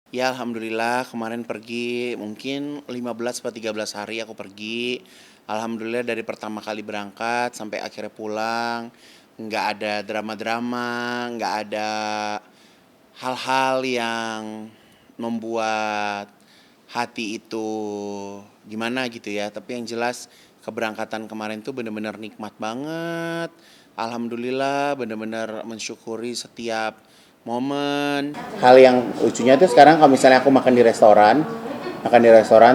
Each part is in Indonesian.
Ya alhamdulillah kemarin pergi mungkin 15 atau 13 hari aku pergi. Alhamdulillah dari pertama kali berangkat sampai akhirnya pulang, nggak ada drama-drama, nggak ada hal-hal yang membuat hati itu gimana gitu ya. Tapi yang jelas keberangkatan kemarin tuh bener-bener nikmat banget. Alhamdulillah bener-bener mensyukuri setiap momen. Hal yang lucunya tuh sekarang kalau misalnya aku makan di restoran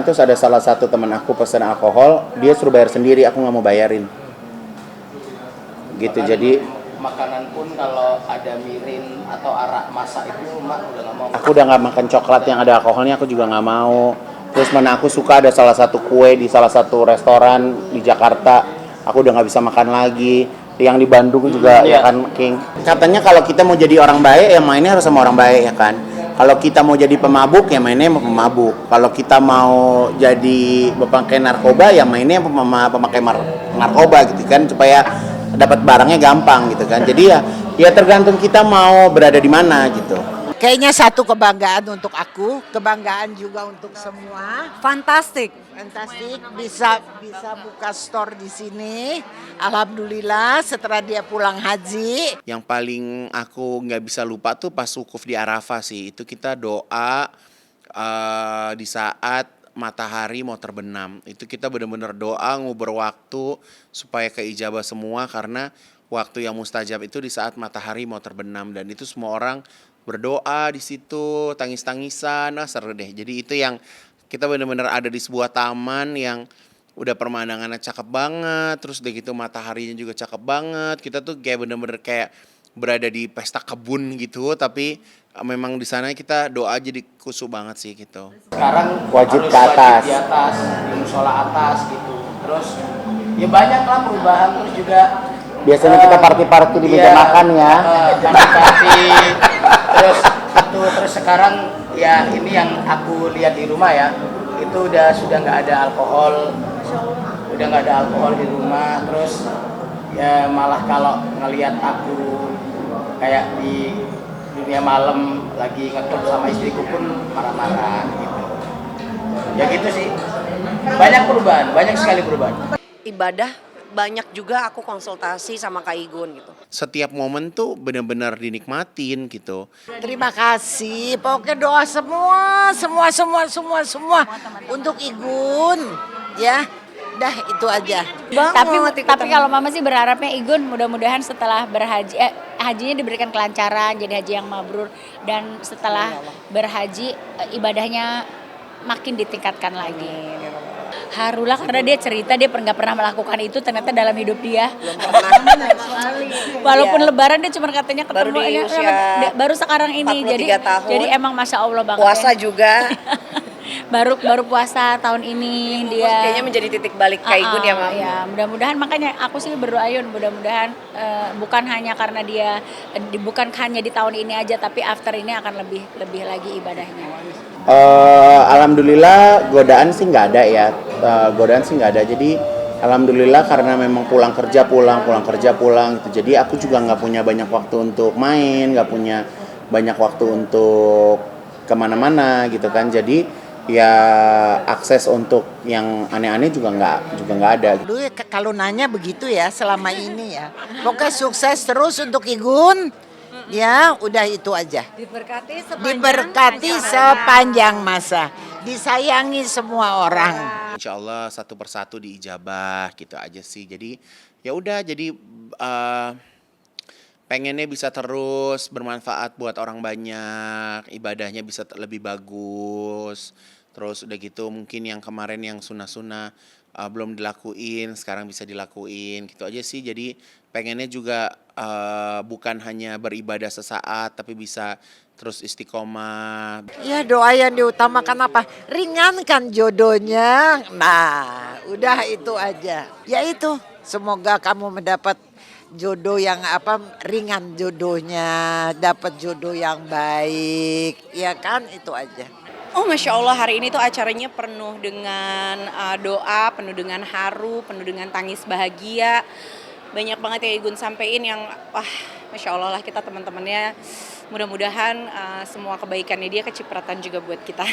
terus ada salah satu teman aku pesan alkohol, dia suruh bayar sendiri, aku nggak mau bayarin. Gitu Bahkan jadi makanan pun kalau ada mirin atau arak masak itu mak udah nggak mau. aku udah nggak makan coklat yang ada alkoholnya, aku juga nggak mau. Terus mana aku suka ada salah satu kue di salah satu restoran di Jakarta, aku udah nggak bisa makan lagi. Yang di Bandung juga ya kan King. Katanya kalau kita mau jadi orang baik ya mainnya harus sama orang baik ya kan. Kalau kita mau jadi pemabuk ya mainnya sama pemabuk. Kalau kita mau jadi pemakai narkoba ya mainnya sama pemakai narkoba gitu kan, supaya dapat barangnya gampang gitu kan. Jadi ya tergantung kita mau berada di mana gitu. Kayaknya satu kebanggaan untuk aku, kebanggaan juga untuk semua. Fantastik. Fantastik bisa buka store di sini. Alhamdulillah setelah dia pulang haji. Yang paling aku nggak bisa lupa tuh pas wukuf di Arafah sih. Itu kita doa di saat matahari mau terbenam. Itu kita benar-benar doa ngubur waktu supaya keijabah semua, karena waktu yang mustajab itu di saat matahari mau terbenam, dan itu semua orang berdoa di situ, tangis-tangisan, seru deh. Jadi itu yang kita benar-benar ada di sebuah taman yang udah pemandangannya cakep banget, terus udah gitu mataharinya juga cakep banget. Kita tuh kayak bener-bener kayak berada di pesta kebun gitu, tapi memang di sana kita doa jadi khusyuk banget sih gitu. Sekarang Wajib harus ke atas. wajib di atas, di musola atas gitu. Terus ya banyak lah perubahan, terus juga Biasanya kita party-party di meja makan ya. party-party. Terus sekarang ya ini yang aku lihat di rumah ya, itu sudah nggak ada alkohol, di rumah. Terus ya malah kalau ngelihat aku kayak di dunia malam lagi ngeklub sama istriku pun marah-marah gitu. Ya gitu sih. Banyak sekali perubahan. Ibadah banyak juga aku konsultasi sama Kak Igun gitu. Setiap momen tuh benar-benar dinikmatin gitu. Terima kasih. Pokoknya doa semua untuk Igun. Ya, dah itu aja. Tapi kalau mama sih berharapnya Igun mudah-mudahan setelah berhaji hajinya diberikan kelancaran, jadi haji yang mabrur, dan setelah berhaji ibadahnya makin ditingkatkan lagi. Harulah karena dia cerita dia nggak pernah melakukan itu, ternyata dalam hidup dia. Walaupun lebaran dia cuma katanya Baru ketemu di usia baru sekarang ini. 43 tahun. Jadi emang masya Allah banget. Puasa ya. juga. baru puasa tahun ini dia. Kayaknya menjadi titik balik Kak Igun ya, Mam. Ya, mudah-mudahan makanya aku sih berdoa Yun, mudah-mudahan bukan hanya karena dia bukan hanya di tahun ini aja, tapi after ini akan lebih lagi ibadahnya. Alhamdulillah godaan sih nggak ada ya. Jadi alhamdulillah karena memang pulang kerja pulang gitu. Jadi aku juga nggak punya banyak waktu untuk main, nggak punya banyak waktu untuk kemana-mana gitu kan. Jadi ya akses untuk yang aneh-aneh juga nggak ada. Dulu kalau nanya begitu ya selama ini ya. Pokoknya sukses terus untuk Igun. Ya, udah itu aja. Diberkati sepanjang masa. Disayangi semua orang. Insya Allah satu persatu diijabah gitu aja sih. Jadi ya udah, jadi pengennya bisa terus bermanfaat buat orang banyak, ibadahnya bisa lebih bagus. Terus udah gitu mungkin yang kemarin yang sunah-sunah belum dilakuin, sekarang bisa dilakuin gitu aja sih. Jadi pengennya juga bukan hanya beribadah sesaat, tapi bisa terus istiqomah. Ya doa yang diutamakan apa? Ringankan jodohnya. Nah, udah itu aja. Ya itu, semoga kamu mendapat jodoh yang ringan jodohnya, dapat jodoh yang baik. Ya kan, itu aja. Oh Masya Allah, hari ini tuh acaranya penuh dengan doa, penuh dengan haru, penuh dengan tangis bahagia. banyak banget ya Igun sampein yang wah Masya Allah lah kita teman-temannya, mudah-mudahan semua kebaikannya dia kecipratan juga buat kita.